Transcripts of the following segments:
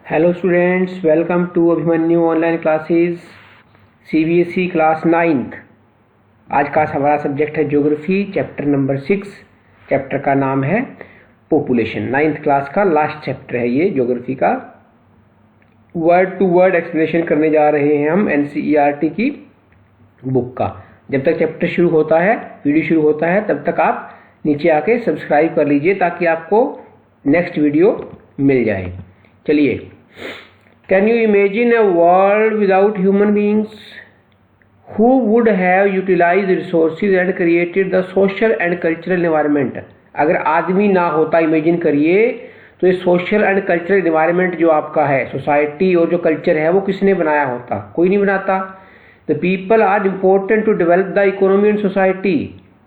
Hello students, welcome to Abhimanyu online classes CBSE class 9th। आज का हमारा सब्जेक्ट है ज्योग्राफी, चैप्टर नंबर 6। चैप्टर का नाम है पॉपुलेशन। 9th क्लास का लास्ट चैप्टर है ये ज्योग्राफी का। वर्ड टू वर्ड एक्सप्लेनेशन करने जा रहे हैं हम एनसीईआरटी की बुक का। जब तक चैप्टर शुरू होता है, वीडियो शुरू होता है, तब तक आप नीचे आके सब्सक्राइब कर लीजिए ताकि आपको नेक्स्ट वीडियो मिल जाए। चलिए, can you imagine a world without human beings? Who would have utilised resources and created the social and cultural environment? अगर आदमी ना होता, इमेजिन करिए, तो ये सोशल एंड कल्चरल एनवायरनमेंट जो आपका है, सोसाइटी और जो कल्चर है, वो किसने बनाया होता? कोई नहीं बनाता। The people are important to develop the economy and society.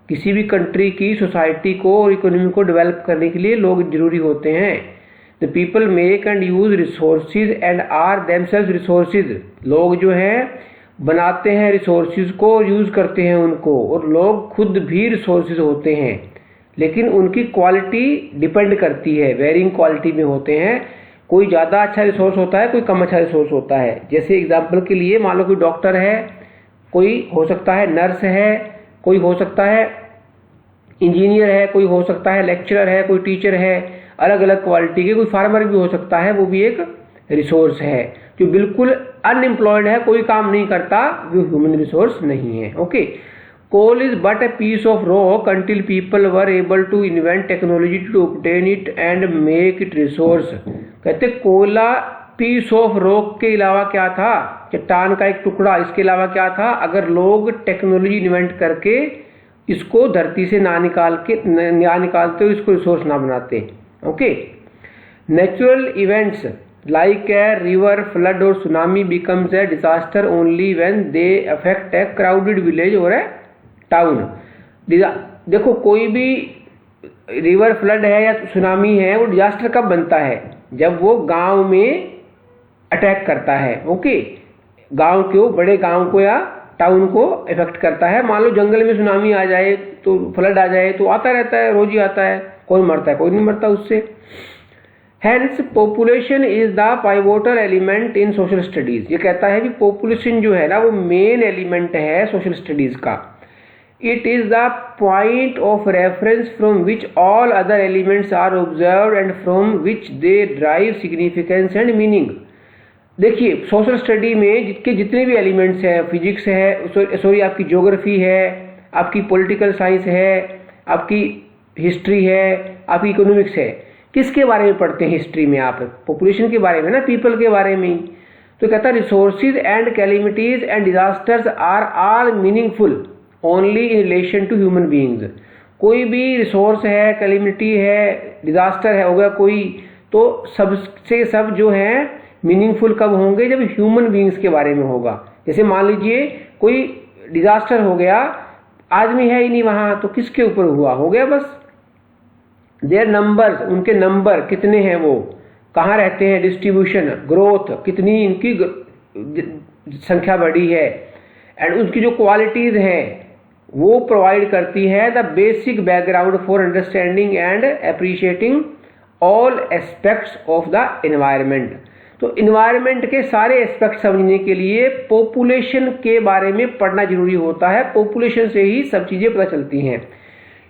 किसी भी कंट्री की सोसाइटी को और इकोनॉमी को डेवलप करने के लिए लोग जरूरी होते हैं। The people make and use resources and are themselves resources। लोग जो हैं बनाते हैं रिसोर्सेज को और यूज करते हैं उनको, और लोग खुद भी रिसोर्सेज होते हैं, लेकिन उनकी क्वालिटी डिपेंड करती है, वेरिंग क्वालिटी में होते हैं। कोई ज़्यादा अच्छा रिसोर्स होता है, कोई कम अच्छा रिसोर्स होता है। जैसे एग्जाम्पल के लिए मान लो कोई डॉक्टर है, कोई हो सकता है नर्स है, कोई हो सकता है इंजीनियर है, कोई हो सकता है लेक्चरर है, कोई टीचर है, अलग अलग क्वालिटी के। कोई फार्मर भी हो सकता है, वो भी एक रिसोर्स है। जो बिल्कुल अनएम्प्लॉयड है, कोई काम नहीं करता, वो ह्यूमन रिसोर्स नहीं है। Okay, coal is but a piece of rock until people were able to invent technology to obtain it and make it resource. कहते कोयला पीस ऑफ रॉक के अलावा क्या था? चट्टान का एक टुकड़ा, इसके अलावा क्या था? अगर लोग टेक्नोलॉजी इन्वेंट करके इसको धरती से ना निकालते हो, इसको रिसोर्स ना बनाते। Okay, natural events like a river flood or tsunami becomes a disaster only when they affect a crowded village or a town. देखो, कोई भी रिवर फ्लड है या सुनामी है, वो डिजास्टर कब बनता है? जब वो गांव में अटैक करता है। ओके, गांव को, बड़े गांव को या टाउन को इफेक्ट करता है। मान लो जंगल में सुनामी आ जाए, तो फ्लड आ जाए, तो आता रहता है, रोज ही आता है। कोई मरता है? कोई नहीं मरता उससे। Hence population is the pivotal element in social studies. ये कहता है कि पॉपुलेशन जो है ना, वो मेन एलिमेंट है सोशल स्टडीज का। It is the point of reference from which all other elements are observed and from which they drive significance and meaning. देखिए, सोशल स्टडी में जितने भी एलिमेंट्स हैं, फिजिक्स है, सॉरी आपकी ज्योग्राफी है, आपकी पॉलिटिकल साइंस है, आपकी हिस्ट्री है, आपकी इकोनॉमिक्स है, किसके बारे में पढ़ते हैं हिस्ट्री में? आप पॉपुलेशन के बारे में ना, पीपल के बारे में। तो कहता है resources and calamities and disasters are all meaningful only in relation to human beings. कोई भी रिसोर्स है, कैलेमिटी है, डिजास्टर है, हो गया कोई, तो सबसे सब जो है मीनिंगफुल कब होंगे? जब ह्यूमन बीइंग्स के बारे में होगा। जैसे मान लीजिए कोई डिजास्टर हो गया, आदमी है ही नहीं वहां, तो किसके ऊपर हुआ? हो गया बस। देयर नंबर्स, उनके नंबर कितने हैं, वो कहाँ रहते हैं, डिस्ट्रीब्यूशन, ग्रोथ, कितनी इनकी संख्या बढ़ी है, एंड उनकी जो क्वालिटीज हैं वो प्रोवाइड करती है the basic background for understanding and appreciating all aspects of the environment. तो इन्वायरमेंट के सारे एस्पेक्ट समझने के लिए पॉपुलेशन के बारे में पढ़ना जरूरी होता है। पॉपुलेशन से ही सब चीजें पता चलती हैं।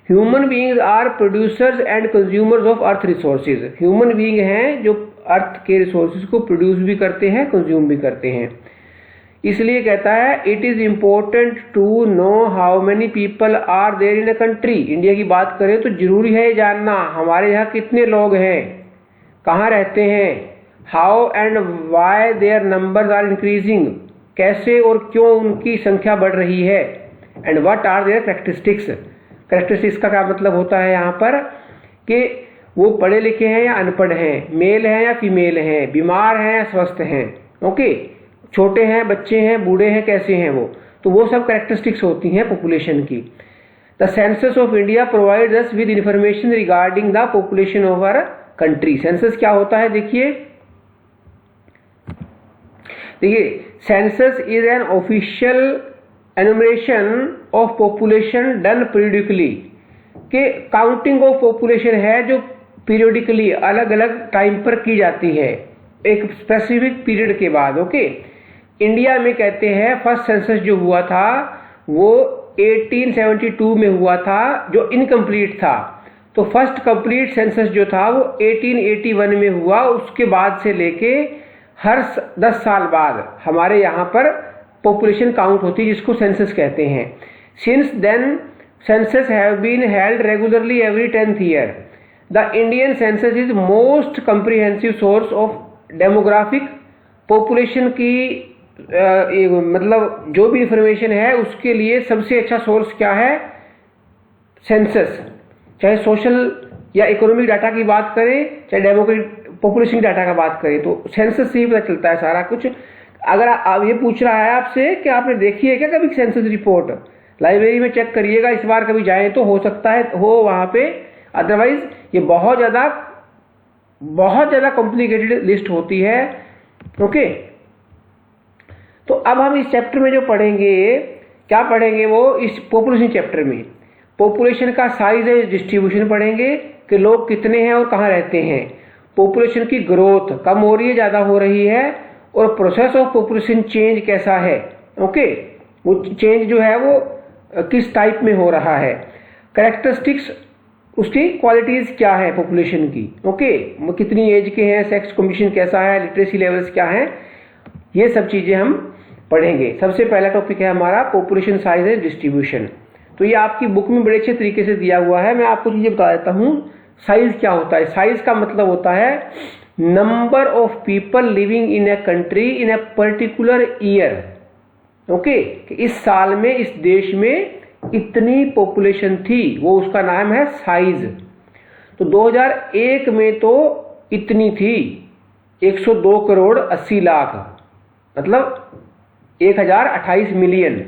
Human beings are producers and consumers of earth resources. Human being हैं जो अर्थ के रिसोर्सेज को प्रोड्यूस भी करते हैं, कंज्यूम भी करते हैं। इसलिए कहता है it is important to know how many people are there in a country. India की बात करें तो जरूरी है जानना हमारे यहाँ कितने लोग हैं, कहाँ रहते हैं। How and why their numbers are increasing, कैसे और क्यों उनकी संख्या बढ़ रही है। And what are their characteristics. Characteristics का क्या मतलब होता है यहाँ पर कि वो पढ़े लिखे हैं या अनपढ़ हैं, मेल हैं या फीमेल हैं, बीमार हैं या स्वस्थ हैं, ओके, छोटे हैं, बच्चे हैं, बूढ़े हैं, कैसे हैं वो। तो वो सब कैरेक्टरिस्टिक्स होती हैं पॉपुलेशन की। The census of India provides us with information regarding the population of our country. Census क्या होता है? देखिए, census is an official enumeration of population done periodically. के काउंटिंग ऑफ पॉपुलेशन है जो पीरियडिकली अलग अलग टाइम पर की जाती है। एक स्पेसिफिक पीरियड के बाद। ओके, इंडिया में कहते हैं फर्स्ट सेंसस जो हुआ था वो 1872 में हुआ था, जो इनकम्प्लीट था। तो फर्स्ट कंप्लीट सेंसस जो था वो 1881 में हुआ। उसके बाद से लेके हर 10 साल बाद हमारे यहाँ पर पॉपुलेशन काउंट होती है, जिसको सेंसस कहते हैं। Since then census have been held regularly every 10th year. The Indian census is most comprehensive source of demographic population की मतलब जो भी इंफॉर्मेशन है उसके लिए सबसे अच्छा सोर्स क्या है? सेंसस। चाहे सोशल या इकोनॉमिक डाटा की बात करें, चाहे डेमोग्राफिक पॉपुलेशन डाटा का बात करें, तो सेंसस से ही पता चलता है सारा कुछ। अगर आप ये पूछ रहा है आपसे कि आपने देखी है क्या कभी सेंसस रिपोर्ट, लाइब्रेरी में चेक करिएगा, इस बार कभी जाएं तो हो सकता है हो वहाँ पे, अदरवाइज ये बहुत ज़्यादा कॉम्प्लिकेटेड लिस्ट होती है। ओके, तो अब हम इस चैप्टर में जो पढ़ेंगे, क्या पढ़ेंगे वो इस पॉपुलेशन चैप्टर में पॉपुलेशन का साइज एंड डिस्ट्रीब्यूशन पढ़ेंगे कि लोग कितने हैं और कहाँ रहते हैं। पॉपुलेशन की ग्रोथ कम हो रही है, ज़्यादा हो रही है, और प्रोसेस ऑफ पॉपुलेशन चेंज कैसा है। ओके, वो चेंज जो है वो किस टाइप में हो रहा है, कैरेक्टरिस्टिक्स उसकी क्वालिटीज़ क्या है पॉपुलेशन की। ओके, वो कितनी एज के हैं, सेक्स कॉम्बिनेशन कैसा है, लिटरेसी लेवल्स क्या हैं, ये सब चीज़ें हम पढ़ेंगे। सबसे पहला टॉपिक है हमारा पॉपुलेशन साइज एंड डिस्ट्रीब्यूशन। तो ये आपकी बुक में बड़े अच्छे तरीके से दिया हुआ है। मैं आपको चीज़ें बता देता हूँ। साइज क्या होता है? साइज का मतलब होता है number of people living in a country in a particular year. Okay, इस साल में इस देश में इतनी पॉपुलेशन थी, वो उसका नाम है साइज। तो 2001 में तो इतनी थी 102 करोड़ 80 लाख, मतलब 1028 मिलियन।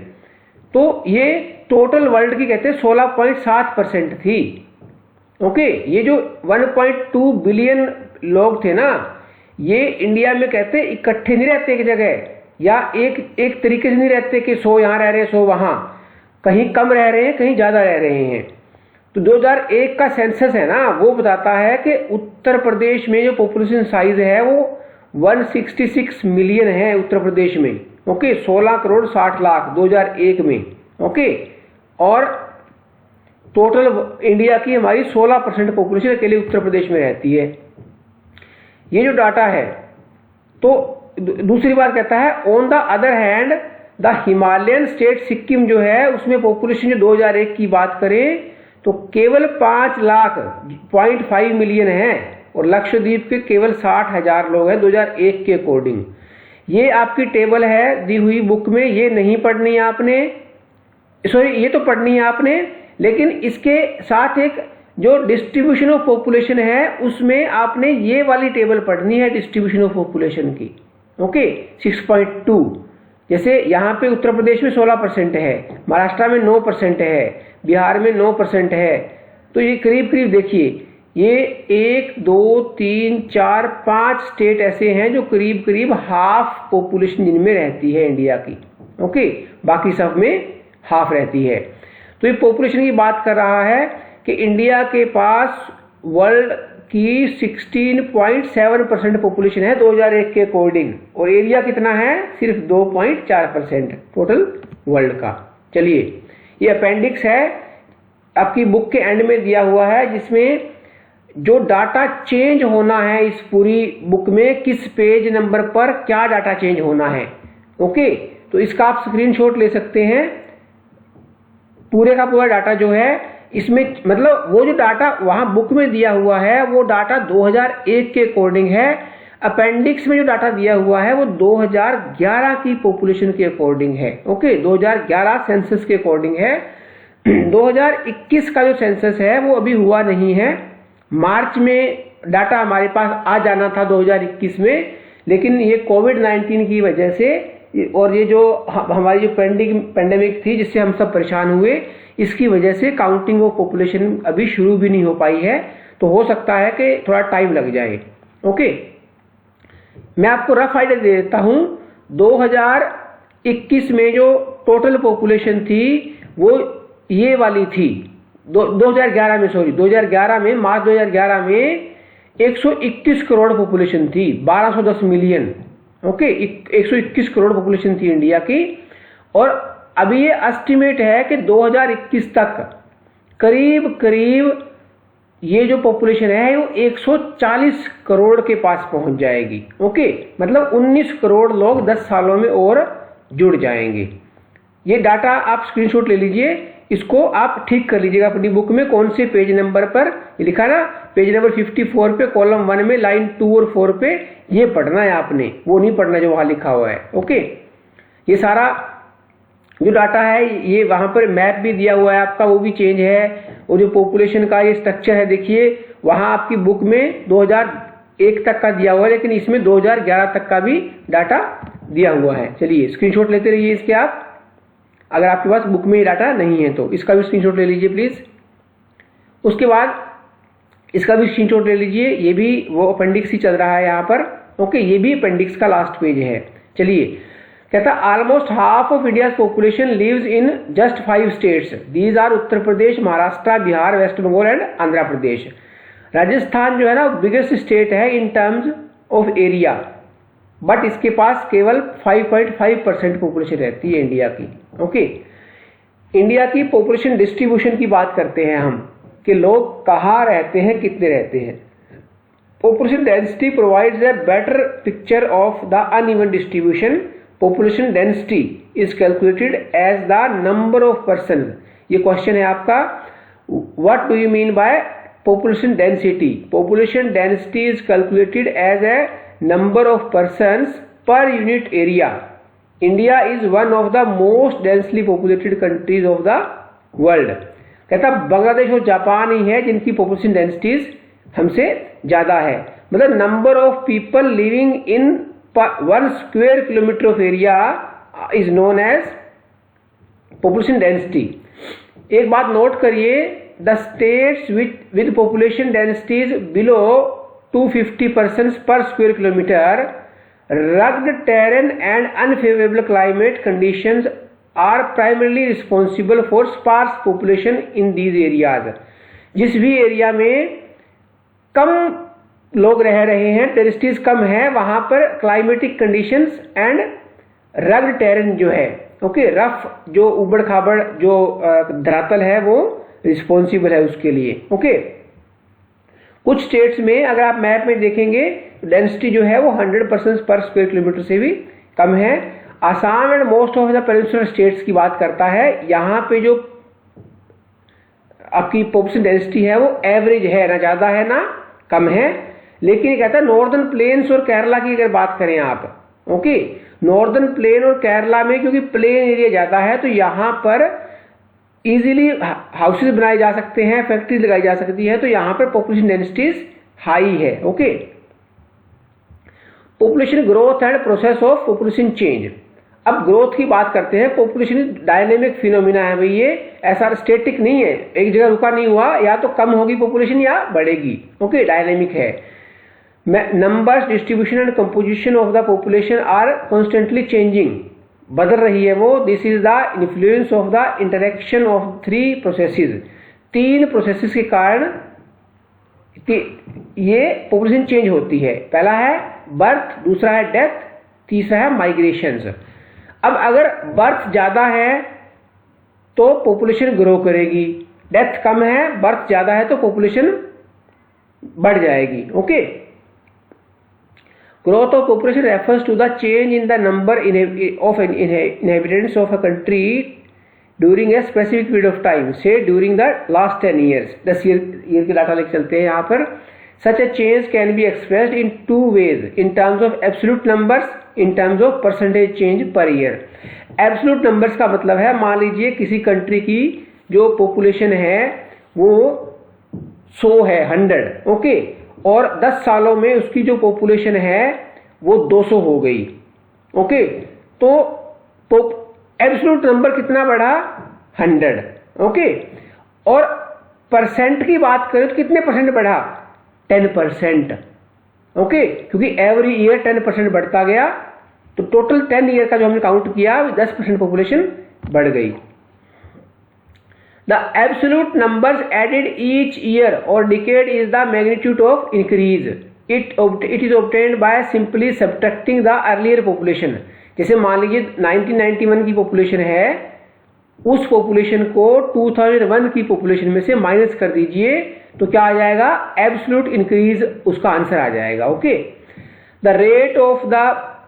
तो ये टोटल वर्ल्ड की कहते हैं 16.7% थी। ओके, ये जो 1.2 बिलियन लोग थे ना, ये इंडिया में कहते इकट्ठे नहीं रहते एक जगह, या एक तरीके से नहीं रहते कि 100 यहाँ रह रहे हैं 100 वहाँ, कहीं कम रह रहे हैं कहीं ज़्यादा रह रहे हैं। तो 2001 का सेंसस है ना, वो बताता है कि उत्तर प्रदेश में जो पॉपुलेशन साइज है वो 166 मिलियन है उत्तर प्रदेश में। ओके, 16 करोड़ 60 लाख 2001 में। ओके, और टोटल इंडिया की हमारी 16% पॉपुलेशन अकेले उत्तर प्रदेश में रहती है। ये जो डाटा है, तो दूसरी बात कहता है on the other hand the Himalayan state Sikkim जो है उसमें पॉपुलेशन जो 2001 की बात करें तो केवल 5.5 मिलियन है, और लक्षद्वीप के केवल 60,000 लोग हैं 2001 के अकॉर्डिंग। ये आपकी टेबल है दी हुई बुक में, ये नहीं पढ़नी है आपने, सॉरी ये तो पढ़नी है आपने, लेकिन इसके साथ एक जो डिस्ट्रीब्यूशन ऑफ पॉपुलेशन है उसमें आपने ये वाली टेबल पढ़नी है डिस्ट्रीब्यूशन ऑफ पॉपुलेशन की। ओके, 6.2, जैसे यहाँ पे उत्तर प्रदेश में 16% है, महाराष्ट्र में 9% है, बिहार में 9% है। तो ये करीब करीब देखिए, ये 1 2 3 4 5 स्टेट ऐसे हैं जो करीब करीब हाफ पॉपुलेशन जिनमें रहती है इंडिया की। ओके, बाकी सब में हाफ रहती है। तो ये पॉपुलेशन की बात कर रहा है कि इंडिया के पास वर्ल्ड की 16.7% पॉपुलेशन है 2001 के अकॉर्डिंग, और एरिया कितना है? सिर्फ 2.4% टोटल वर्ल्ड का। चलिए, ये अपेंडिक्स है आपकी बुक के एंड में दिया हुआ है, जिसमें जो डाटा चेंज होना है इस पूरी बुक में, किस पेज नंबर पर क्या डाटा चेंज होना है। ओके, तो इसका आप स्क्रीनशॉट ले सकते हैं। पूरे का पूरा डाटा जो है इसमें, मतलब वो जो डाटा वहां बुक में दिया हुआ है वो डाटा 2001 के अकॉर्डिंग है। अपेंडिक्स में जो डाटा दिया हुआ है वो 2011 की पॉपुलेशन के अकॉर्डिंग है। ओके, 2011 सेंसस के अकॉर्डिंग है। 2021 का जो सेंसस है वो अभी हुआ नहीं है। मार्च में डाटा हमारे पास आ जाना था 2021 में, लेकिन ये कोविड-19 की वजह से और ये जो हमारी जो पेंडेमिक थी जिससे हम सब परेशान हुए, इसकी वजह से काउंटिंग ऑफ पॉपुलेशन अभी शुरू भी नहीं हो पाई है। तो हो सकता है कि थोड़ा टाइम लग जाए। ओके, मैं आपको रफ आइडिया दे देता हूं। 2021 में जो टोटल पॉपुलेशन थी वो ये वाली थी। 2011 में, सॉरी 2011 में, मार्च 2011 में 121 करोड़ पॉपुलेशन थी, 1210 मिलियन। ओके, 121 करोड़ पॉपुलेशन थी इंडिया की। और अभी ये एस्टिमेट है कि 2021 तक करीब करीब ये जो पॉपुलेशन है वो 140 करोड़ के पास पहुंच जाएगी। ओके, मतलब 19 करोड़ लोग 10 सालों में और जुड़ जाएंगे। ये डाटा आप स्क्रीनशॉट ले लीजिए, इसको आप ठीक कर लीजिएगा अपनी बुक में। कौन से पेज नंबर पर लिखा ना, पेज नंबर 54 पे कॉलम 1 में लाइन 2 और 4 पे ये पढ़ना है आपने, वो नहीं पढ़ना जो वहां लिखा हुआ है। ओके, ये सारा जो डाटा है ये वहां पर मैप भी दिया हुआ है आपका, वो भी चेंज है। और जो पॉपुलेशन का ये स्ट्रक्चर है देखिए, वहां आपकी बुक में 2001 तक का दिया हुआ है, लेकिन इसमें 2011 तक का भी डाटा दिया हुआ है। चलिए स्क्रीनशॉट लेते रहिए इसके आप, अगर आपके पास बुक में ये डाटा नहीं है तो इसका भी स्क्रीनशॉट ले लीजिए प्लीज। उसके बाद इसका भी स्क्रीनशॉट ले लीजिए, ये भी वो अपेंडिक्स ही चल रहा है यहाँ पर। ओके, ये भी अपेंडिक्स का लास्ट पेज है। चलिए, कहता almost half of India population lives in just 5 states. These are Uttar Pradesh, Maharashtra, Bihar, west Bengal and Andhra Pradesh. Rajasthan जो है ना बिगेस्ट स्टेट है in terms of area, but इसके पास केवल 5.5% पॉपुलेशन रहती है इंडिया की। ओके, इंडिया की पॉपुलेशन डिस्ट्रीब्यूशन की बात करते हैं हम कि लोग कहाँ रहते हैं, कितने रहते हैं। Population density provides a better picture of the uneven distribution. Population density is calculated as the number of persons. ये क्वेश्चन है आपका, what do you mean by population density? Population density is calculated as a number of persons per unit area. India is one of the most densely populated countries of the world. कहता बांग्लादेश और Japan ही है जिनकी population densities हमसे ज्यादा है। मतलब number of people living in 1 square kilometer of area is known as population density. एक बात नोट करिए, the states with population densities below 250 persons per square kilometer, rugged terrain and unfavorable climate conditions are primarily responsible for sparse population in these areas. जिस भी area में कम लोग रह रहे हैं, डेंसिटीज कम है, वहां पर climatic conditions and rugged terrain जो है, ओके, रफ जो उबड़ खाबड़ जो धरातल है वो रिस्पॉन्सिबल है उसके लिए। ओके, कुछ स्टेट्स में अगर आप मैप में देखेंगे डेंसिटी जो है वो 100% पर स्क्वायर किलोमीटर से भी कम है। Assam and most of the peninsular states की बात करता है, यहाँ पे जो आपकी पॉपुलेशन डेंसिटी है वो एवरेज है, ना ज्यादा है ना कम है। लेकिन ये कहता है नॉर्दर्न प्लेन्स और केरला की अगर बात करें आप, ओके, नॉर्दर्न प्लेन और केरला में क्योंकि प्लेन एरिया ज्यादा है तो यहाँ पर इजीली हाउसेज बनाए जा सकते हैं, फैक्ट्री लगाई जा सकती है, तो यहाँ पर पॉपुलेशन डेंसिटीज हाई है। Okay, population growth and process of population change. अब ग्रोथ की बात करते हैं। पॉपुलेशन डायनेमिक फिनोमिना है भाई, ये ऐसा स्टेटिक नहीं है, एक जगह रुका नहीं हुआ, या तो कम होगी पॉपुलेशन या बढ़ेगी। ओके, डायनेमिक है। Numbers, distribution and composition of the population are constantly changing, बदल रही है वो। This is the influence of the interaction of 3 processes. 3 processes के कारण ये पॉपुलेशन चेंज होती है। पहला है बर्थ, दूसरा है डेथ, तीसरा है माइग्रेशंस। अब अगर बर्थ ज्यादा है तो पॉपुलेशन ग्रो करेगी, डेथ कम है, बर्थ ज्यादा है तो पॉपुलेशन बढ़ जाएगी। Okay, growth of population refers to the change in the number of inhabitants of a country during a specific period of time, say during the last 10 years। 10 year के data लेके चलते हैं यहाँ पर। Such a change can be expressed in 2 ways, in terms of absolute numbers, in terms of percentage change per year। Absolute numbers का मतलब है, मान लीजिए किसी कंट्री की जो पॉपुलेशन है वो 100 है, 100, ओके, और 10 सालों में उसकी जो पॉपुलेशन है वो 200 हो गई। ओके, तो एब्सोल्यूट नंबर कितना बढ़ा, 100। ओके, और परसेंट की बात करें तो कितने परसेंट बढ़ा, 10%। ओके, क्योंकि एवरी ईयर 10% बढ़ता गया, तो टोटल 10 ईयर का जो हमने काउंट किया 10% पॉपुलेशन बढ़ गई। The absolute numbers added each year or decade is the magnitude of increase. It is obtained by simply subtracting the earlier population. जैसे मान लीजिए 1991 की पॉपुलेशन है, उस पॉपुलेशन को 2001 की पॉपुलेशन में से माइनस कर दीजिए तो क्या आ जाएगा, एब्सोल्यूट इंक्रीज उसका आंसर आ जाएगा। Okay, the rate of the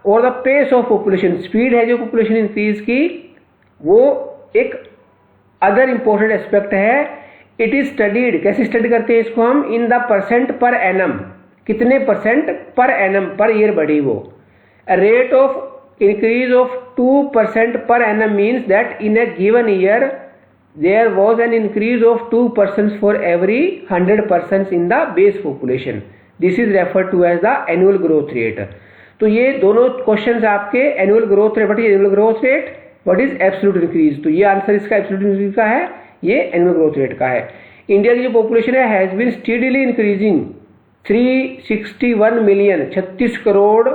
or the pace of population, speed है जो पॉपुलेशन इंक्रीज की, वो एक अदर इंपॉर्टेंट एस्पेक्ट है। इट इज स्टडीड, कैसे स्टडी करते हैं इसको हम, in the percent per annum, कितने percent per annum per year बढ़ी वो। Rate of increase of 2% per annum means that in a given year there was an increase of 2% for every 100 persons in the base population. This is referred to as the annual growth rate. तो ये दोनों questions आपके annual growth rate, what is annual growth rate, what is absolute increase, तो ये answer इसका absolute increase का है, ये एनुअल ग्रोथ रेट का है। इंडिया की जो पॉपुलेशन है has been steadily increasing 361 million, 36 crore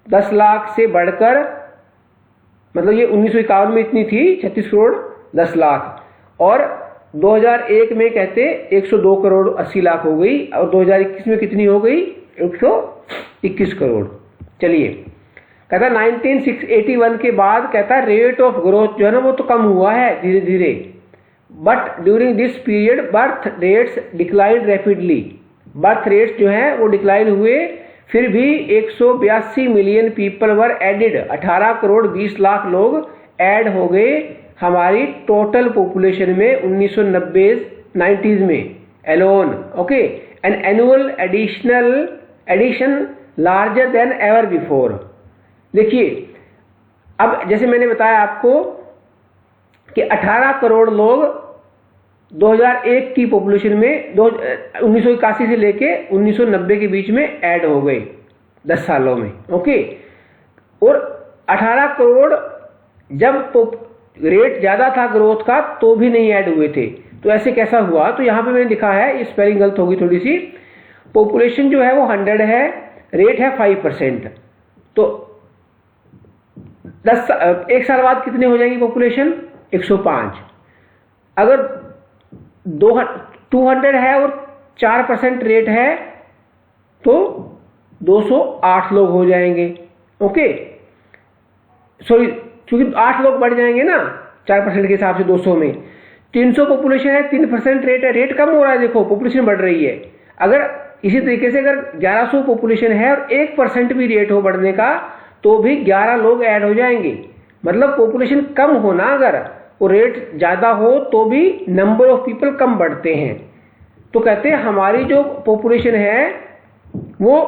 10 lakh से बढ़कर, मतलब ये 1951 में इतनी थी 36 करोड़ 10 लाख, और 2001 में कहते 102 करोड़ 80 लाख हो गई, और 2021 में कितनी हो गई, 121 करोड़। चलिए, कहता 1981 के बाद कहता रेट ऑफ ग्रोथ जो है ना वो तो कम हुआ है धीरे धीरे, but during this period birth rates decline rapidly. Birth rates जो है वो डिक्लाइन हुए, फिर भी 182 million people were added, 18 crore 20 lakh लोग ऐड हो गए हमारी टोटल पॉपुलेशन में 1990s में alone. Okay, an annual addition larger than ever before. देखिए, अब जैसे मैंने बताया आपको कि 18 करोड़ लोग 2001 की पॉपुलेशन में 1981 से लेके 1990 के बीच में ऐड हो गए 10 सालों में। ओके, और 18 करोड़ जब रेट ज्यादा था ग्रोथ का तो भी नहीं ऐड हुए थे, तो ऐसे कैसा हुआ, तो यहां पे मैंने लिखा है, स्पेलिंग गलत होगी थोड़ी सी, पॉपुलेशन जो है वो 100 है, रेट है 5%, तो 1 साल बाद कितने हो जाएंगी पॉपुलेशन, 105। अगर 200 है और 4% रेट है तो 208 लोग हो जाएंगे। ओके, सॉरी, क्योंकि 8 लोग बढ़ जाएंगे ना 4% के हिसाब से 200 में। 300 पॉपुलेशन है, 3% रेट है, रेट कम हो रहा है, देखो पॉपुलेशन बढ़ रही है। अगर इसी तरीके से अगर 1100 पॉपुलेशन है और 1% भी रेट हो बढ़ने का तो भी 11 लोग ऐड हो जाएंगे। मतलब पॉपुलेशन कम होना अगर और रेट ज्यादा हो तो भी नंबर ऑफ पीपल कम बढ़ते हैं। तो कहते हैं हमारी जो पॉपुलेशन है वो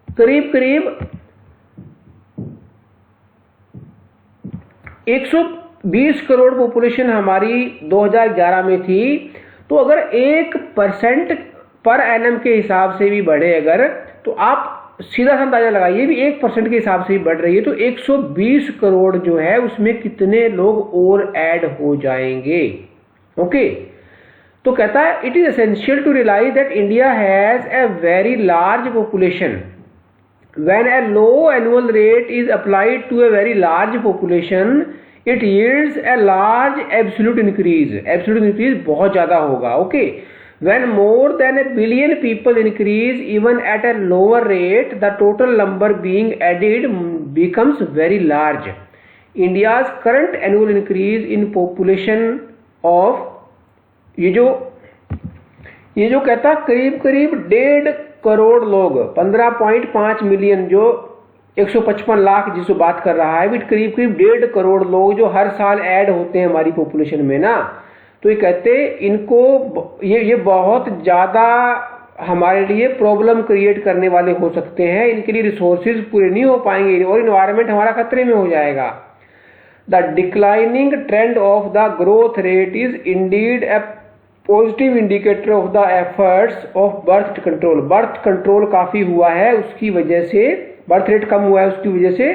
करीब करीब 120 करोड़ पॉपुलेशन हमारी 2011 में थी, तो अगर 1% पर एनम के हिसाब से भी बढ़े अगर, तो आप सीधा सा अंदाजा लगाइए भी 1% के हिसाब से भी बढ़ रही है तो 120 करोड़ जो है उसमें कितने लोग और ऐड हो जाएंगे। ओके, तो कहता है it is essential to realise that India has a very large population. When a low annual rate is applied to a very large population, it yields a large absolute increase. Absolute increase बहुत ज़्यादा होगा। Okay. When more than 1 billion people increase even at a lower rate, the total number being added becomes very large. India's current annual increase in population of ये जो कहता करीब करीब 1.5 करोड़ लोग, 15.5 million, जो 155 लाख जिसको बात कर रहा है, करीब करीब 1.5 करोड़ लोग जो हर साल ऐड होते हैं हमारी पॉपुलेशन में ना, तो ये कहते इनको ये बहुत ज़्यादा हमारे लिए प्रॉब्लम क्रिएट करने वाले हो सकते हैं। इनके लिए रिसोर्सेज पूरे नहीं हो पाएंगे और इन्वायरमेंट हमारा खतरे में हो जाएगा। The declining trend of the growth rate is Indeed A positive indicator of the efforts of birth control. Birth control काफी हुआ है, उसकी वजह से बर्थ रेट कम हुआ है, उसकी वजह से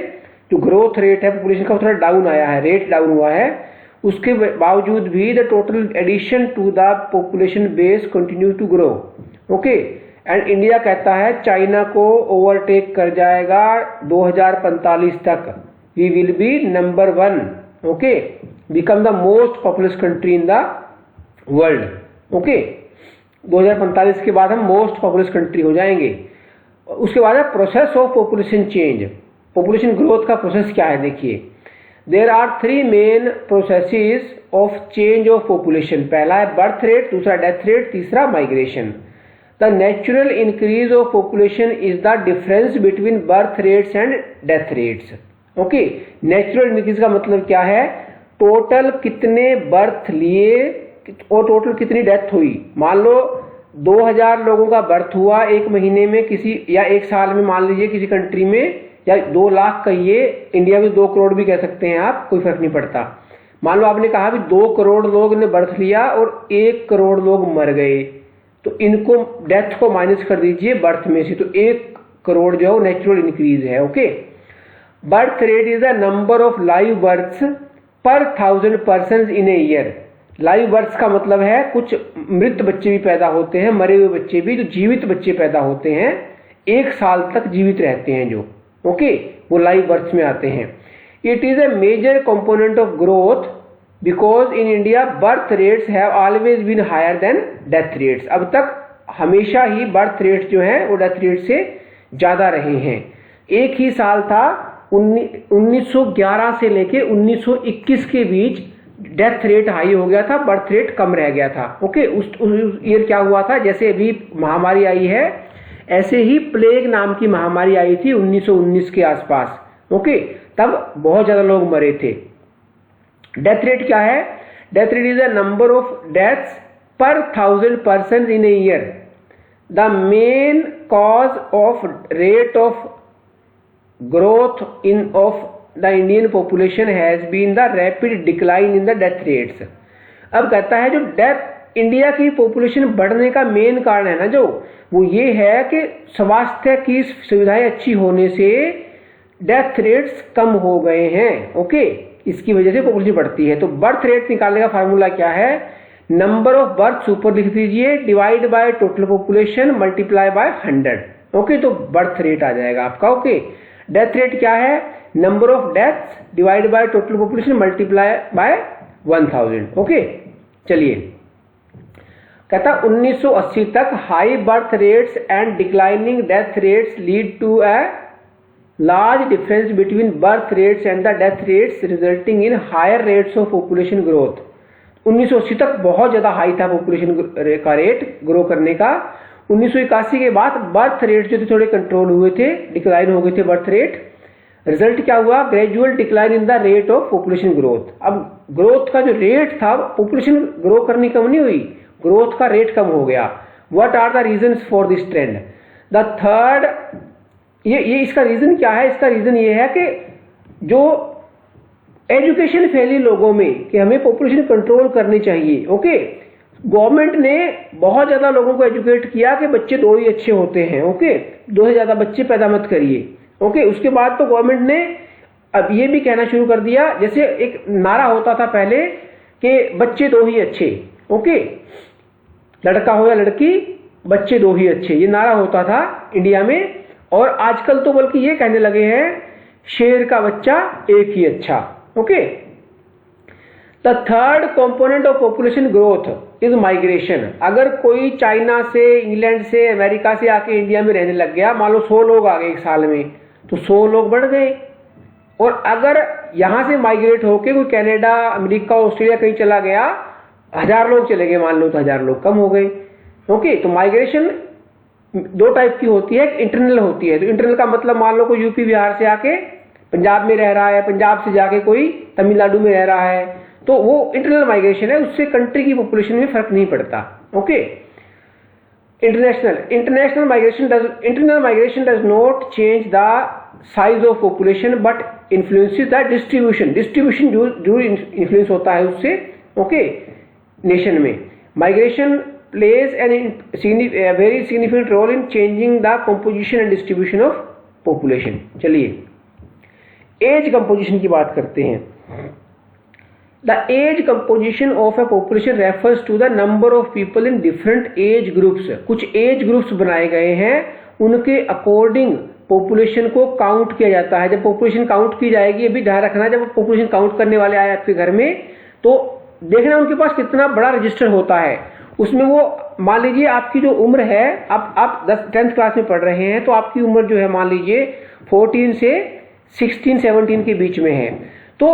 जो ग्रोथ रेट है पॉपुलेशन का थोड़ा डाउन आया है, रेट डाउन हुआ है। उसके बावजूद भी the total addition to the population base continue to grow. Okay, and India कहता है चाइना को ओवरटेक कर जाएगा 2045 तक। We will be number 1। Okay, become the most populous country in the world. Okay, 2045 के बाद हम मोस्ट पॉपुलस कंट्री हो जाएंगे। उसके बाद है process of population change. Population growth का प्रोसेस क्या है, देखिए there are 3 main processes of change of population. पहला है बर्थ रेट, दूसरा डेथ रेट, तीसरा migration. The natural increase of population is the difference between birth rates and death rates. Okay, natural increase का मतलब क्या है, टोटल कितने birth लिए और टोटल कितनी डेथ हुई। मान लो 2000 लोगों का बर्थ हुआ एक महीने में किसी, या एक साल में मान लीजिए किसी कंट्री में, या 2 लाख कहिए, इंडिया में 2 करोड़ भी कह सकते हैं आप, कोई फर्क नहीं पड़ता। मान लो आपने कहा भी 2 करोड़ लोग ने बर्थ लिया और 1 करोड़ लोग मर गए, तो इनको डेथ को माइनस कर दीजिए बर्थ में से, तो 1 करोड़ जो है नेचुरल इंक्रीज है। Okay, birth rate is the number of live births per 1000 person in a year. Live births का मतलब है कुछ मृत बच्चे भी पैदा होते हैं, मरे हुए बच्चे भी, जो जीवित बच्चे पैदा होते हैं 1 साल तक जीवित रहते हैं जो, ओके, वो लाइव बर्थ्स में आते हैं। It is a major component of growth because in India birth rates have always been higher than death rates. अब तक हमेशा ही बर्थ रेट्स जो है वो डेथ रेट से ज्यादा रहे हैं। एक ही साल था 1911 से लेके 1921 के बीच डेथ रेट हाई हो गया था, बर्थ रेट कम रह गया था। ओके, उस ईयर क्या हुआ था, जैसे अभी महामारी आई है ऐसे ही प्लेग नाम की महामारी आई थी 1919 के आसपास। ओके, तब बहुत ज्यादा लोग मरे थे। डेथ रेट क्या है, death rate is the number of deaths पर 1000 person in a year. The main cause of rate of growth in of the Indian population has been the rapid decline in the death rates। अब कहता है जो death India की population बढ़ने का main कारण है ना जो, वो ये है कि स्वास्थ्य की सुविधाएं अच्छी होने से डेथ रेट्स कम हो गए हैं। ओके, इसकी वजह से पॉपुलेशन बढ़ती है। तो बर्थ रेट निकालने का फार्मूला क्या है, नंबर ऑफ बर्थ ऊपर लिख दीजिए, divide by total population multiply by 100। Okay, तो बर्थ रेट आ जाएगा आपका। ओके, डेथ रेट क्या है, number of deaths divide by total population multiply by 1000। Okay, चलिए कहता 1980 तक high birth rates and declining death rates lead to a large difference between birth rates and the death rates resulting in higher rates of population growth. 1980 तक बहुत ज्यादा high था population का rate grow करने का। 1981 के बाद बर्थ रेट जो थे थोड़े कंट्रोल हुए थे, डिक्लाइन हो गए थे बर्थ रेट। रिजल्ट क्या हुआ, gradual decline in the rate of population growth. अब ग्रोथ का जो रेट था, पॉपुलेशन ग्रो करनी कम नहीं हुई, ग्रोथ का रेट कम हो गया। What are the reasons for this trend, the third, ये इसका रीजन क्या है, इसका रीजन ये है कि जो एजुकेशन फैली लोगों में कि हमें पॉपुलेशन कंट्रोल करनी चाहिए। ओके, गवर्नमेंट ने बहुत ज्यादा लोगों को एजुकेट किया कि बच्चे 2 ही अच्छे होते हैं। ओके, 2 से ज्यादा बच्चे पैदा मत करिए। ओके, उसके बाद तो गवर्नमेंट ने अब ये भी कहना शुरू कर दिया, जैसे एक नारा होता था पहले कि बच्चे 2 ही अच्छे। ओके, लड़का हो या लड़की, बच्चे 2 ही अच्छे, ये नारा होता था इंडिया में। और आजकल तो बल्कि ये कहने लगे हैं शेर का बच्चा 1 ही अच्छा। Okay, the third component of population growth is migration. अगर कोई चाइना से, इंग्लैंड से, अमेरिका से आके इंडिया में रहने लग गया, मान लो 100 लोग आ गए एक साल में, तो 100 लोग बढ़ गए। और अगर यहां से माइग्रेट होके कोई कनाडा, अमेरिका, ऑस्ट्रेलिया कहीं चला गया, 1000 लोग चले गए मान लो, तो 1000 लोग कम हो गए। ओके, तो माइग्रेशन 2 टाइप की होती है, इंटरनल होती है। तो इंटरनल का मतलब मान लो कोई यूपी बिहार से आके पंजाब में रह रहा है, पंजाब से जाके कोई तमिलनाडु में रह रहा है, तो वो इंटरनल माइग्रेशन है, उससे कंट्री की पॉपुलेशन में फर्क नहीं पड़ता। Okay, internal migration does not change the size of population but influences the distribution जरूर इन्फ्लुएंस होता है उससे। ओके, नेशन में migration plays a very significant role in changing the composition and distribution of population। चलिए as composition की बात करते हैं। The age composition of a population refers to the number of people in different age groups। कुछ age groups बनाए गए हैं, उनके अकॉर्डिंग पॉपुलेशन को काउंट किया जाता है। जब पॉपुलेशन काउंट की जाएगी, अभी ध्यान रखना, जब पॉपुलेशन काउंट करने वाले आए आपके घर में, तो देखना उनके पास कितना बड़ा रजिस्टर होता है। उसमें वो मान लीजिए आपकी जो उम्र है, आप 10th क्लास में पढ़ रहे हैं, तो आपकी उम्र जो है मान लीजिए 14 से 16-17 के बीच में है, तो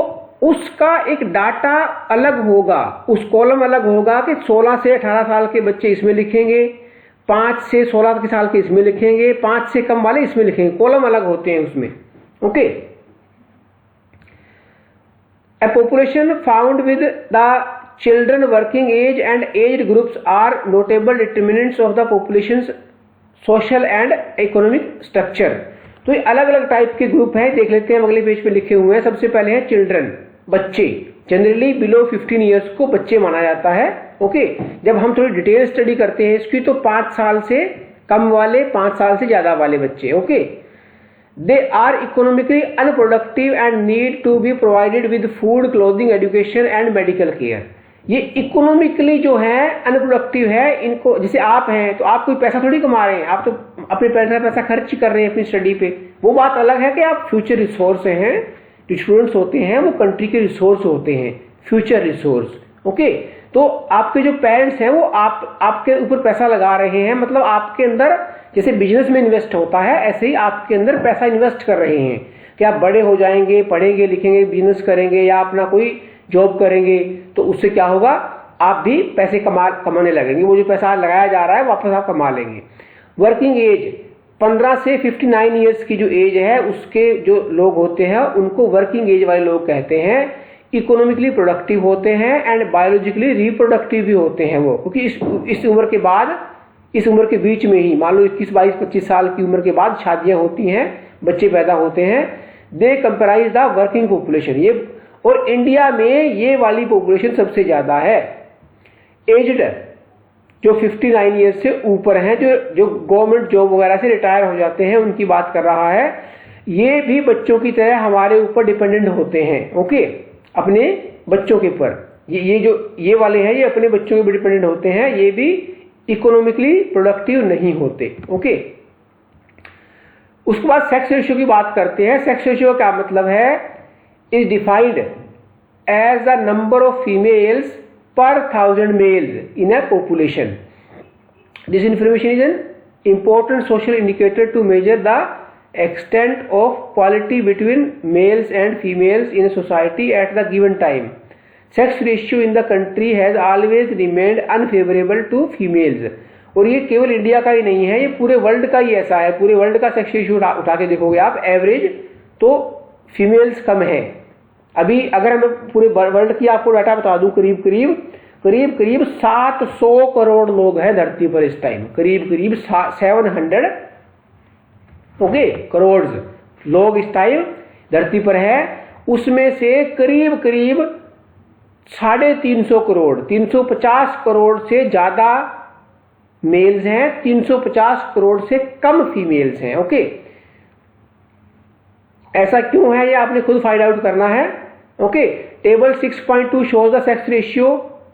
उसका एक डाटा अलग होगा, उस कॉलम अलग होगा कि 16 से 18 साल के बच्चे इसमें लिखेंगे, 5 से 16 साल के इसमें लिखेंगे, 5 से कम वाले इसमें लिखेंगे, कॉलम अलग होते हैं उसमें। Okay, A population found with the children working age and aged groups are notable determinants of the population's social and economic structure। तो ये अलग अलग टाइप के ग्रुप हैं, देख लेते हैं, अगले पेज पे लिखे हुए हैं। सबसे पहले है चिल्ड्रन, बच्चे। जनरली बिलो 15 ईयर्स को बच्चे माना जाता है। ओके, जब हम थोड़ी डिटेल स्टडी करते हैं इसकी, तो 5 साल से कम वाले, 5 साल से ज्यादा वाले बच्चे। Okay, they are economically unproductive and need to be provided with food, clothing, education and medical care। ये इकोनॉमिकली जो है अनप्रोडक्टिव है, इनको, जैसे आप हैं तो आप कोई पैसा थोड़ी कमा रहे हैं, आप तो अपने पैसा खर्च कर रहे हैं अपनी स्टडी पे। वो बात अलग है कि आप फ्यूचर रिसोर्स हैं, जो स्टूडेंट्स होते हैं वो कंट्री के रिसोर्स होते हैं, फ्यूचर रिसोर्स। ओके, तो आपके जो पेरेंट्स हैं वो आपके ऊपर पैसा लगा रहे हैं, मतलब आपके अंदर जैसे बिजनेस में इन्वेस्ट होता है ऐसे ही आपके अंदर पैसा इन्वेस्ट कर रहे हैं कि आप बड़े हो जाएंगे, पढ़ेंगे लिखेंगे, बिजनेस करेंगे या अपना कोई जॉब करेंगे, तो उससे क्या होगा, आप भी पैसे कमाने लगेंगे। वो जो पैसा लगाया जा रहा है वापस आप कमा लेंगे। वर्किंग एज 15 से 59 ईयर्स की जो एज है उसके जो लोग होते हैं उनको वर्किंग एज वाले लोग कहते हैं। इकोनॉमिकली प्रोडक्टिव होते हैं एंड बायोलॉजिकली रिप्रोडक्टिव भी होते हैं वो, क्योंकि इस उम्र के बाद, इस उम्र के बीच में ही, मान लो 21, 22, 25 साल की उम्र के बाद शादियां होती हैं, बच्चे पैदा होते हैं। दे कंप्राइज द वर्किंग पॉपुलेशन। ये, और इंडिया में ये वाली पॉपुलेशन सबसे ज्यादा है। एज्ड जो 59 ईयर्स से ऊपर हैं, जो गवर्नमेंट जॉब वगैरह से रिटायर हो जाते हैं, उनकी बात कर रहा है। ये भी बच्चों की तरह हमारे ऊपर डिपेंडेंट होते हैं। ओके, अपने बच्चों के ऊपर, ये वाले हैं, ये अपने बच्चों के ऊपर डिपेंडेंट होते हैं, ये भी इकोनॉमिकली प्रोडक्टिव नहीं होते। ओके, उसके बाद सेक्स रेशियो की बात करते हैं। सेक्स रेशियो का मतलब है, is defined as the number of females per 1000 males in a population. This information is an important social indicator to measure the extent of quality between males and females in a society at the given time. Sex ratio in the country has always remained unfavorable to females। और ये केवल India का ही नहीं है, ये पूरे world का ही ऐसा है। पूरे वर्ल्ड का सेक्स रेशियो उठा के देखोगे आप, एवरेज तो फीमेल्स कम है। अभी अगर मैं पूरे वर्ल्ड की आपको डाटा बता दूं, करीब 700 करोड़ लोग हैं धरती पर इस टाइम, करीब 700 करोड़ लोग इस टाइम धरती पर है। उसमें से करीब 350 करोड़, 350 करोड़ से ज्यादा मेल्स हैं, 350 करोड़ से कम फीमेल्स हैं। ओके, ऐसा क्यों है ये आपने खुद फाइंड आउट करना है। Okay, table 6.2 shows the sex ratio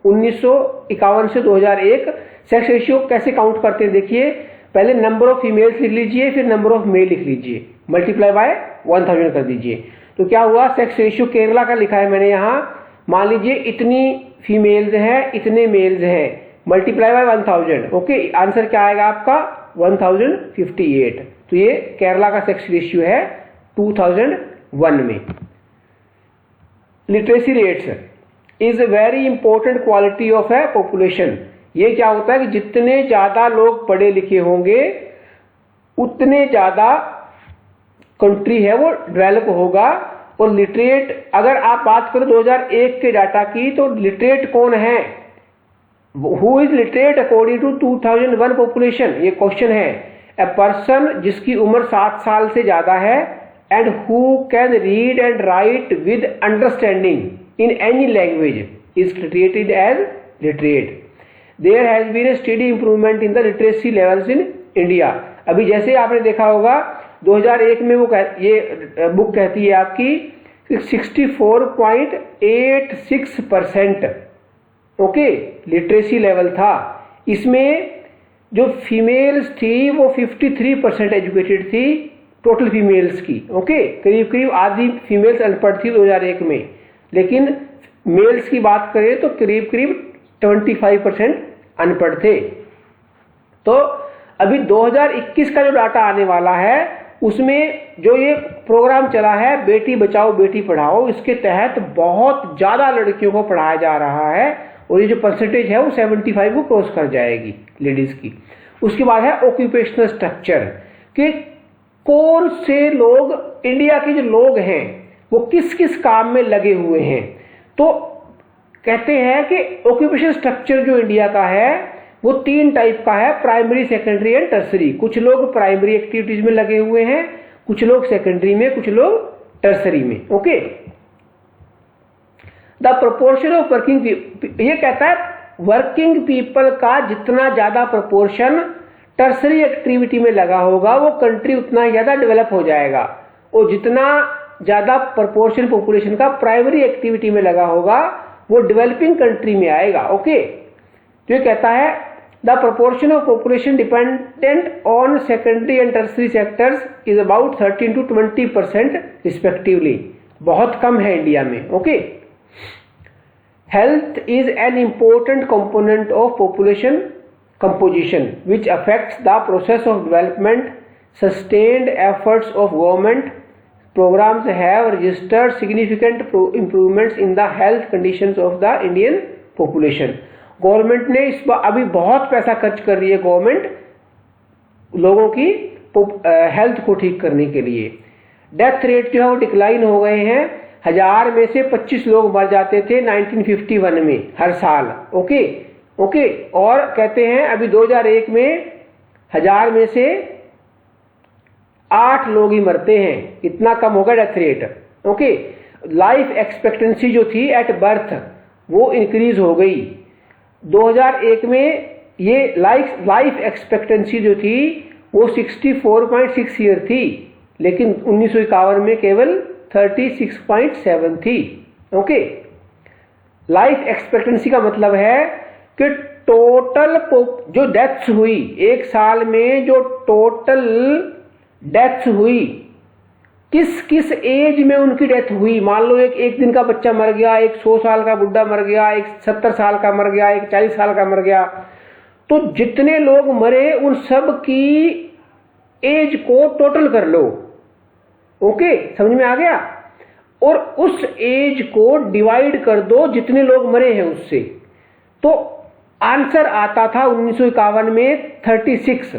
1951 से 2001। सेक्स रेशियो कैसे काउंट करते हैं देखिए, पहले नंबर ऑफ फीमेल्स लिख लीजिए, फिर नंबर ऑफ मेल लिख लीजिए, मल्टीप्लाई बाय 1000 कर दीजिए। तो क्या हुआ, सेक्स रेशियो केरला का लिखा है मैंने यहाँ, मान लीजिए इतनी फीमेल्स हैं, इतने मेल्स हैं, मल्टीप्लाई बाय 1000। ओके, आंसर क्या आएगा आपका 1058। तो ये केरला का सेक्स रेशियो है 2001 में। Literacy rates is a very important quality of A population. ये क्या होता है कि जितने ज्यादा लोग पढ़े लिखे होंगे उतने ज्यादा कंट्री है वो डेवलप होगा। और लिटरेट, अगर आप बात करें 2001 के डाटा की, तो लिटरेट कौन है, who is literate according to 2001 population, ये क्वेश्चन है। ए पर्सन जिसकी उम्र 7 साल से ज्यादा है and who can read and write with understanding in any language is treated as literate. There has been a study improvement in the literacy levels in India. अभी जैसे आपने देखा होगा 2001 में ये बुक कहती है आपकी 64.86% ओके लिटरेसी लेवल था। इसमें जो फीमेल्स थी वो 53% एजुकेटेड थी टोटल फीमेल्स की। ओके, करीब आधी फीमेल्स अनपढ़ थी 2001 में, लेकिन मेल्स की बात करें तो करीब करीब 25% अनपढ़ थे। तो अभी 2021 का जो डाटा आने वाला है उसमें जो ये प्रोग्राम चला है बेटी बचाओ बेटी पढ़ाओ, इसके तहत बहुत ज्यादा लड़कियों को पढ़ाया जा रहा है और ये जो परसेंटेज है वो 75 को क्रॉस कर जाएगी लेडीज की। उसके बाद है ऑक्यूपेशनल स्ट्रक्चर कि कौन से लोग, इंडिया के जो लोग हैं वो किस किस काम में लगे हुए हैं। तो कहते हैं कि ऑक्यूपेशनल स्ट्रक्चर जो इंडिया का है वो 3 टाइप का है, प्राइमरी, सेकेंडरी एंड टर्सरी। कुछ लोग प्राइमरी एक्टिविटीज में लगे हुए हैं, कुछ लोग सेकेंडरी में, कुछ लोग टर्सरी में। Okay, the proportion of working, ये कहता है वर्किंग पीपल का जितना ज्यादा प्रोपोर्शन टर्सरी एक्टिविटी में लगा होगा वो कंट्री उतना ज्यादा डेवलप हो जाएगा, और जितना ज्यादा प्रोपोर्शन पॉपुलेशन का प्राइमरी एक्टिविटी में लगा होगा वो डेवलपिंग कंट्री में आएगा। ओके, तो ये कहता है the proportion of population dependent on secondary and tertiary sectors is about 13 to 20% respectively, बहुत कम है इंडिया में। Okay, health is an important component of population composition which affects the process of development. Sustained efforts of government programs have registered significant improvements in the health conditions of the Indian population. Government ने इस बार अभी बहुत पैसा खर्च कर रही है government लोगों की हेल्थ को ठीक करने के लिए। डेथ रेट जो है वो डिक्लाइन हो गए हैं, 1000 में से 25 लोग मर जाते थे 1951 में हर साल। ओके, और कहते हैं अभी 2001 में 1000 में से 8 लोग ही मरते हैं, इतना कम होगा death rate. Okay, life expectancy जो थी एट बर्थ वो इंक्रीज हो गई। 2001 में ये लाइफ एक्सपेक्टेंसी जो थी वो 64.6 ईयर थी, लेकिन 1951 में केवल 36.7 थी। ओके, लाइफ एक्सपेक्टेंसी का मतलब है कि टोटल जो डेथ्स हुई एक साल में, जो टोटल डेथ्स हुई किस किस एज में उनकी डेथ हुई। मान लो एक दिन का बच्चा मर गया, एक 100 साल का बुढ़ा मर गया, एक 70 साल का मर गया, एक 40 साल का मर गया, तो जितने लोग मरे उन सब की एज को टोटल कर लो। ओके, समझ में आ गया, और उस एज को डिवाइड कर दो जितने लोग मरे हैं उससे, तो आंसर आता था 1951 में 36,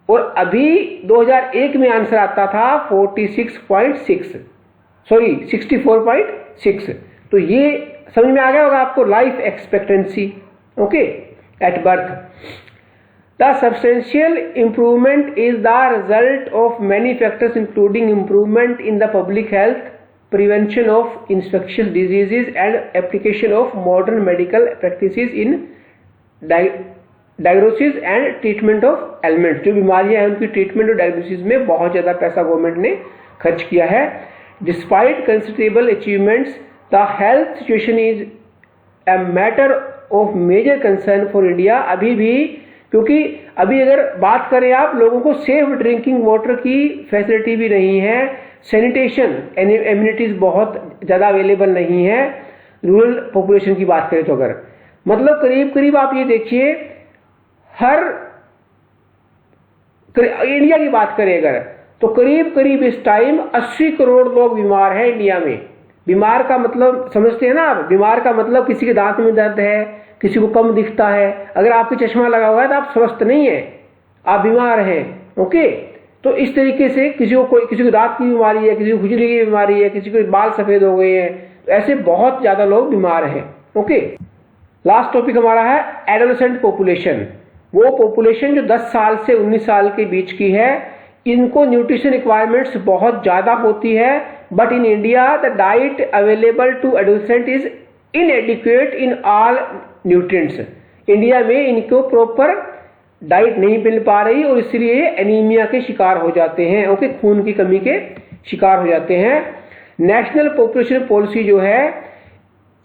और अभी 2001 में आंसर आता था 64.6। तो ये समझ में आ गया होगा आपको life expectancy. Okay, at birth the substantial improvement is the result of many factors including improvement in the public health, prevention of infectious diseases and application of modern medical practices in diagnosis and treatment of elements. जो बीमारियां हैं उनकी treatment और diagnosis में बहुत ज्यादा पैसा government ने खर्च किया है। Despite considerable achievements the health situation is a matter of major concern for India. अभी भी, क्योंकि अभी अगर बात करें आप, लोगों को सेफ ड्रिंकिंग वाटर की फैसिलिटी भी नहीं है, सैनिटेशन एम्यूनिटीज बहुत ज्यादा अवेलेबल नहीं है। रूरल पॉपुलेशन की बात करें तो अगर मतलब करीब करीब आप ये देखिए, हर इंडिया की बात करें अगर तो करीब करीब इस टाइम 80 करोड़ लोग बीमार हैं इंडिया में। बीमार का मतलब समझते हैं ना आप, बीमार का मतलब किसी के दांत में दर्द है, किसी को कम दिखता है, अगर आपके चश्मा लगा हुआ है तो आप स्वस्थ नहीं है, आप बीमार हैं। ओके, तो इस तरीके से किसी को दांत की बीमारी है, किसी को खुजली की बीमारी है, किसी को बाल सफेद हो गए हैं, तो ऐसे बहुत ज्यादा लोग बीमार हैं। ओके, लास्ट टॉपिक हमारा है एडोलेसेंट पॉपुलेशन। वो पॉपुलेशन जो 10 साल से 19 साल के बीच की है, इनको न्यूट्रिशन रिक्वायरमेंट्स बहुत ज्यादा होती है, but in India the diet available to adolescent is inadequate in all nutrients. India में इनको प्रॉपर डाइट नहीं मिल पा रही और इसलिए एनीमिया के शिकार हो जाते हैं। ओके, खून की कमी के शिकार हो जाते हैं। नेशनल पॉपुलेशन पॉलिसी जो है,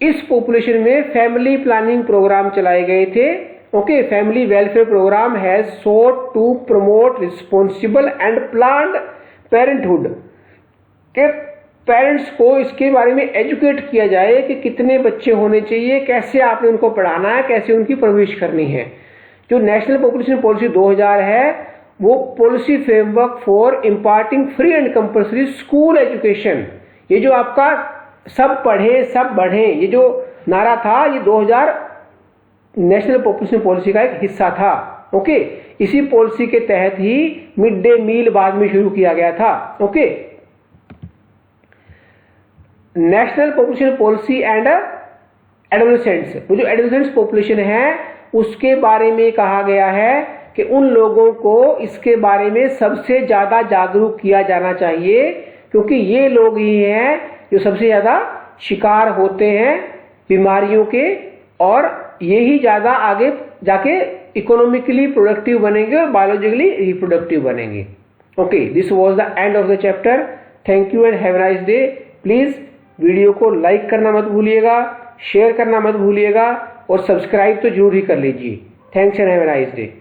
इस पॉपुलेशन में फैमिली प्लानिंग प्रोग्राम चलाए गए थे। Okay, family welfare programme has sought to promote responsible and planned parenthood। Parents को इसके बारे में एजुकेट किया जाए कि कितने बच्चे होने चाहिए, कैसे आपने उनको पढ़ाना है, कैसे उनकी परवरिश करनी है। जो नेशनल पॉपुलेशन पॉलिसी 2000 है वो policy framework for imparting free and compulsory school education, ये जो आपका सब पढ़े सब बढ़े ये जो नारा था ये 2000 नेशनल पॉपुलेशन पॉलिसी का एक हिस्सा था। ओके, इसी पॉलिसी के तहत ही मिड डे मील बाद में शुरू किया गया था। Okay, national population policy and adolescents, वो जो एडोलेसेंट्स पॉपुलेशन है उसके बारे में कहा गया है कि उन लोगों को इसके बारे में सबसे ज्यादा जागरूक किया जाना चाहिए, क्योंकि ये लोग ही हैं जो सबसे ज्यादा शिकार होते हैं बीमारियों के, और ये ही ज्यादा आगे जाके इकोनॉमिकली प्रोडक्टिव बनेंगे और बायोलॉजिकली रिप्रोडक्टिव बनेंगे। Okay, this was the end of the chapter. Thank you and have a nice day. Please video को लाइक करना मत भूलिएगा, शेयर करना मत भूलिएगा और सब्सक्राइब तो जरूर ही कर लीजिए। Thanks and have a nice day.